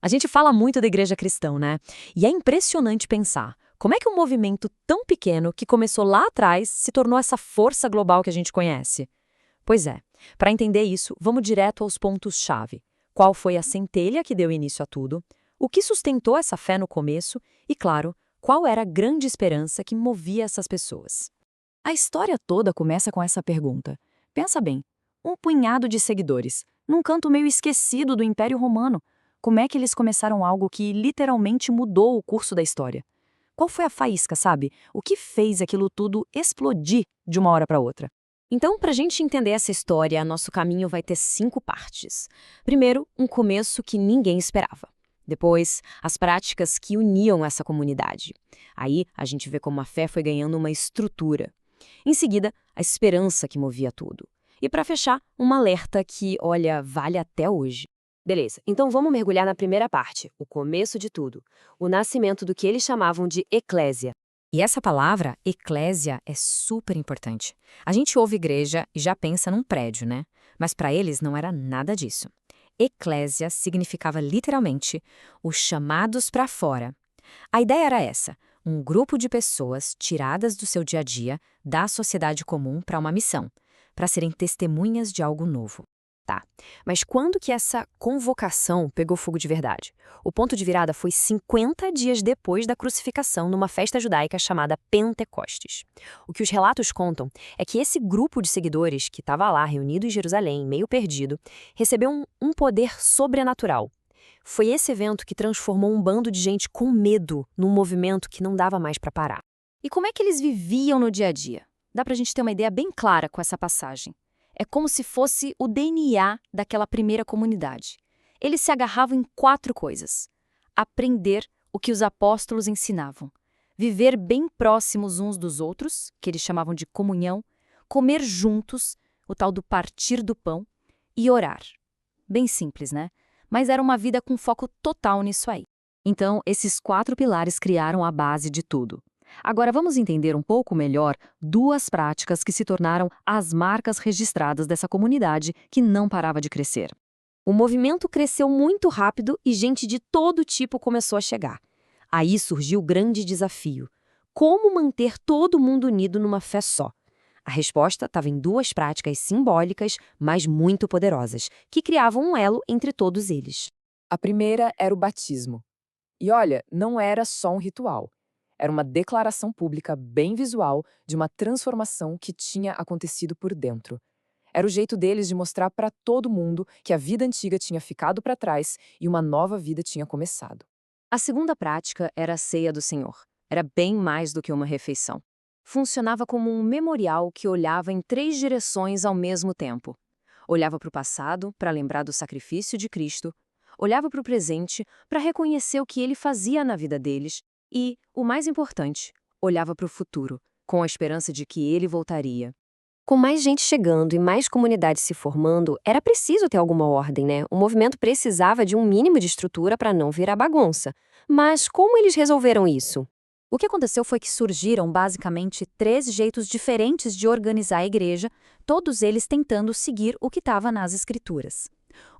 A gente fala muito da igreja cristã, né? E é impressionante pensar como é que um movimento tão pequeno que começou lá atrás se tornou essa força global que a gente conhece. Pois é, para entender isso, vamos direto aos pontos-chave. Qual foi a centelha que deu início a tudo? O que sustentou essa fé no começo? E, claro, qual era a grande esperança que movia essas pessoas? A história toda começa com essa pergunta. Pensa bem, um punhado de seguidores, num canto meio esquecido do Império Romano. Como é que eles começaram algo que literalmente mudou o curso da história? Qual foi a faísca, sabe? O que fez aquilo tudo explodir de uma hora para outra? Então, para a gente entender essa história, nosso caminho vai ter 5 partes. Primeiro, um começo que ninguém esperava. Depois, as práticas que uniam essa comunidade. Aí, a gente vê como a fé foi ganhando uma estrutura. Em seguida, a esperança que movia tudo. E para fechar, um alerta que, olha, vale até hoje. Beleza, então vamos mergulhar na primeira parte, o começo de tudo. O nascimento do que eles chamavam de eclésia. E essa palavra, eclésia, é super importante. A gente ouve igreja e já pensa num prédio, né? Mas para eles não era nada disso. Eclésia significava literalmente os chamados para fora. A ideia era essa: um grupo de pessoas tiradas do seu dia a dia, da sociedade comum para uma missão, para serem testemunhas de algo novo. Tá, mas quando que essa convocação pegou fogo de verdade? O ponto de virada foi 50 dias depois da crucificação numa festa judaica chamada Pentecostes. O que os relatos contam é que esse grupo de seguidores que estava lá reunido em Jerusalém, meio perdido, recebeu um poder sobrenatural. Foi esse evento que transformou um bando de gente com medo num movimento que não dava mais para parar. E como é que eles viviam no dia a dia? Dá pra gente ter uma ideia bem clara com essa passagem. É como se fosse o DNA daquela primeira comunidade. Eles se agarravam em 4 coisas: aprender o que os apóstolos ensinavam, viver bem próximos uns dos outros, que eles chamavam de comunhão, comer juntos, o tal do partir do pão, e orar. Bem simples, né? Mas era uma vida com foco total nisso aí. Então, esses 4 pilares criaram a base de tudo. Agora vamos entender um pouco melhor 2 práticas que se tornaram as marcas registradas dessa comunidade que não parava de crescer. O movimento cresceu muito rápido e gente de todo tipo começou a chegar. Aí surgiu o grande desafio: como manter todo mundo unido numa fé só? A resposta estava em 2 práticas simbólicas, mas muito poderosas, que criavam um elo entre todos eles. A primeira era o batismo. E olha, não era só um ritual. Era uma declaração pública bem visual de uma transformação que tinha acontecido por dentro. Era o jeito deles de mostrar para todo mundo que a vida antiga tinha ficado para trás e uma nova vida tinha começado. A segunda prática era a ceia do Senhor. Era bem mais do que uma refeição. Funcionava como um memorial que olhava em 3 direções ao mesmo tempo. Olhava para o passado, para lembrar do sacrifício de Cristo. Olhava para o presente, para reconhecer o que ele fazia na vida deles. E, o mais importante, olhava para o futuro, com a esperança de que ele voltaria. Com mais gente chegando e mais comunidades se formando, era preciso ter alguma ordem, né? O movimento precisava de um mínimo de estrutura para não virar bagunça. Mas como eles resolveram isso? O que aconteceu foi que surgiram basicamente 3 jeitos diferentes de organizar a igreja, todos eles tentando seguir o que estava nas escrituras.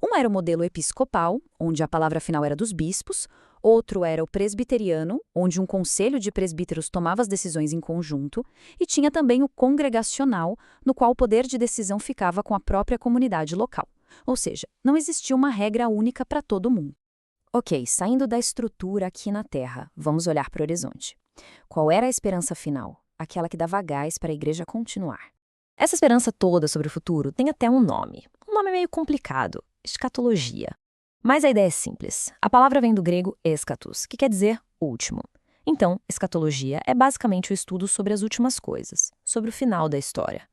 Um era o modelo episcopal, onde a palavra final era dos bispos. Outro era o presbiteriano, onde um conselho de presbíteros tomava as decisões em conjunto. E tinha também o congregacional, no qual o poder de decisão ficava com a própria comunidade local. Ou seja, não existia uma regra única para todo mundo. Ok, saindo da estrutura aqui na Terra, vamos olhar para o horizonte. Qual era a esperança final? Aquela que dava gás para a igreja continuar. Essa esperança toda sobre o futuro tem até um nome meio complicado: escatologia. Mas a ideia é simples. A palavra vem do grego eschatos, que quer dizer último. Então, escatologia é basicamente o estudo sobre as últimas coisas, sobre o final da história.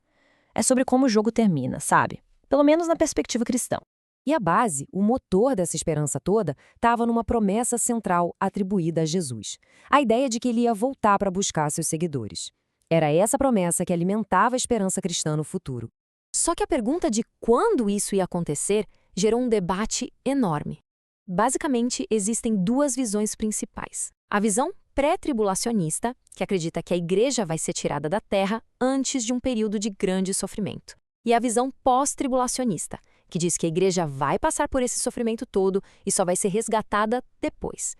É sobre como o jogo termina, sabe? Pelo menos na perspectiva cristã. E a base, o motor dessa esperança toda, estava numa promessa central atribuída a Jesus. A ideia de que ele ia voltar para buscar seus seguidores. Era essa promessa que alimentava a esperança cristã no futuro. Só que a pergunta de quando isso ia acontecer gerou um debate enorme. Basicamente, existem 2 visões principais. A visão pré-tribulacionista, que acredita que a igreja vai ser tirada da terra antes de um período de grande sofrimento. E a visão pós-tribulacionista, que diz que a igreja vai passar por esse sofrimento todo e só vai ser resgatada depois.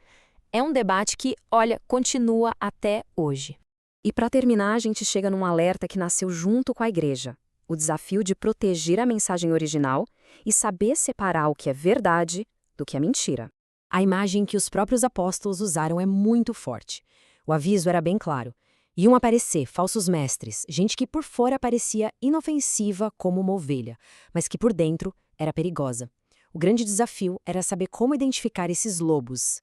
É um debate que, olha, continua até hoje. E para terminar, a gente chega num alerta que nasceu junto com a igreja. O desafio de proteger a mensagem original e saber separar o que é verdade do que é mentira. A imagem que os próprios apóstolos usaram é muito forte. O aviso era bem claro. Iam aparecer falsos mestres, gente que por fora parecia inofensiva como uma ovelha, mas que por dentro era perigosa. O grande desafio era saber como identificar esses lobos.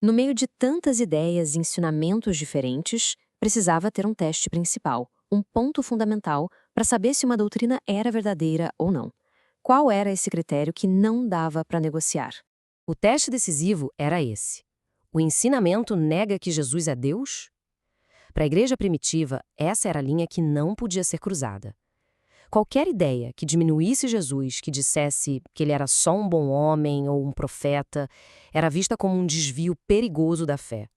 No meio de tantas ideias e ensinamentos diferentes, precisava ter um teste principal, um ponto fundamental para saber se uma doutrina era verdadeira ou não. Qual era esse critério que não dava para negociar? O teste decisivo era esse. O ensinamento nega que Jesus é Deus? Para a igreja primitiva, essa era a linha que não podia ser cruzada. Qualquer ideia que diminuísse Jesus, que dissesse que ele era só um bom homem ou um profeta, era vista como um desvio perigoso da fé.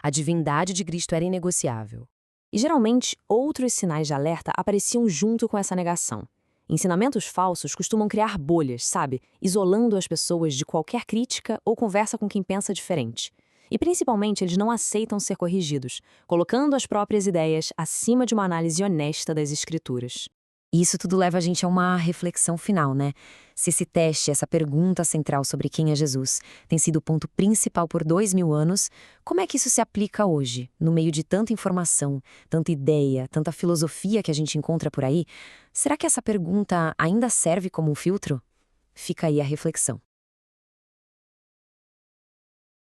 A divindade de Cristo era inegociável. E geralmente, outros sinais de alerta apareciam junto com essa negação. Ensinamentos falsos costumam criar bolhas, sabe? Isolando as pessoas de qualquer crítica ou conversa com quem pensa diferente. E principalmente, eles não aceitam ser corrigidos, colocando as próprias ideias acima de uma análise honesta das escrituras. E isso tudo leva a gente a uma reflexão final, né? Se esse teste, essa pergunta central sobre quem é Jesus, tem sido o ponto principal por 2000 anos, como é que isso se aplica hoje, no meio de tanta informação, tanta ideia, tanta filosofia que a gente encontra por aí? Será que essa pergunta ainda serve como um filtro? Fica aí a reflexão.